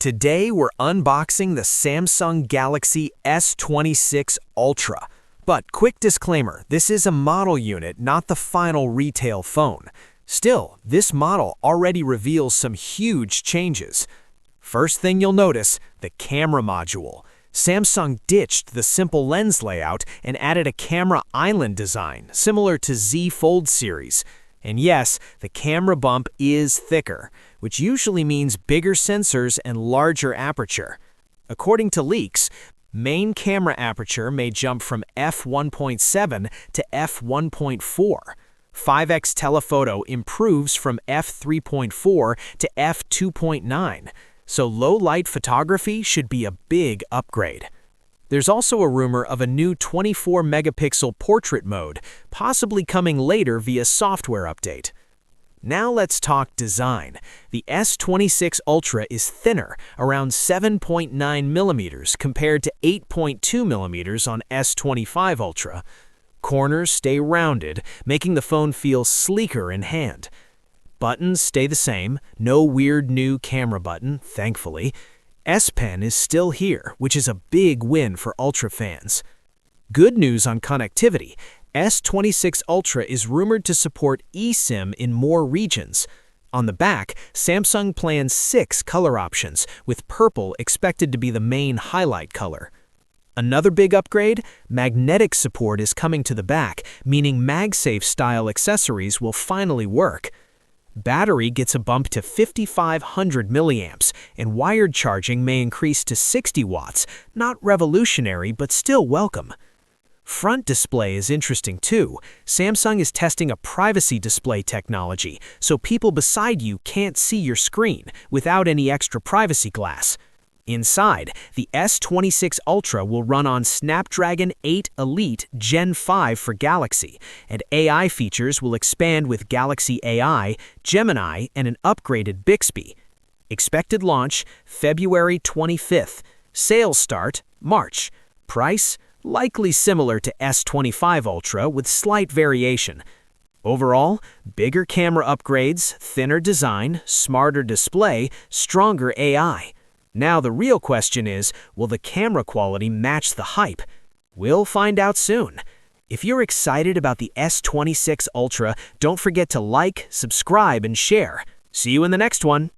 Today we're unboxing the Samsung Galaxy S26 Ultra. But quick disclaimer, this is a model unit, not the final retail phone. Still, this model already reveals some huge changes. First thing you'll notice, the camera module. Samsung ditched the simple lens layout and added a camera island design, similar to Z Fold series. And yes, the camera bump is thicker, which usually means bigger sensors and larger aperture. According to leaks, main camera aperture may jump from f1.7 to f1.4. 5x telephoto improves from f3.4 to f2.9, so low-light photography should be a big upgrade. There's also a rumor of a new 24-megapixel portrait mode, possibly coming later via software update. Now let's talk design. The S26 Ultra is thinner, around 7.9 millimeters compared to 8.2 millimeters on S25 Ultra. Corners stay rounded, making the phone feel sleeker in hand. Buttons stay the same, no weird new camera button, thankfully. S Pen is still here, which is a big win for Ultra fans. Good news on connectivity. S26 Ultra is rumored to support eSIM in more regions. On the back, Samsung plans 6 color options, with purple expected to be the main highlight color. Another big upgrade, magnetic support is coming to the back, meaning MagSafe-style accessories will finally work. Battery gets a bump to 5,500 milliamps, and wired charging may increase to 60 watts, not revolutionary but still welcome. Front display is interesting too. Samsung is testing a privacy display technology, so people beside you can't see your screen without any extra privacy glass. Inside, the S26 Ultra will run on Snapdragon 8 Elite Gen 5 for Galaxy, and AI features will expand with Galaxy AI, Gemini, and an upgraded Bixby. Expected launch, February 25th. Sales start, March. Price, likely similar to S25 Ultra with slight variation. Overall, bigger camera upgrades, thinner design, smarter display, stronger AI. Now the real question is, will the camera quality match the hype? We'll find out soon. If you're excited about the S26 Ultra, don't forget to like, subscribe, and share. See you in the next one.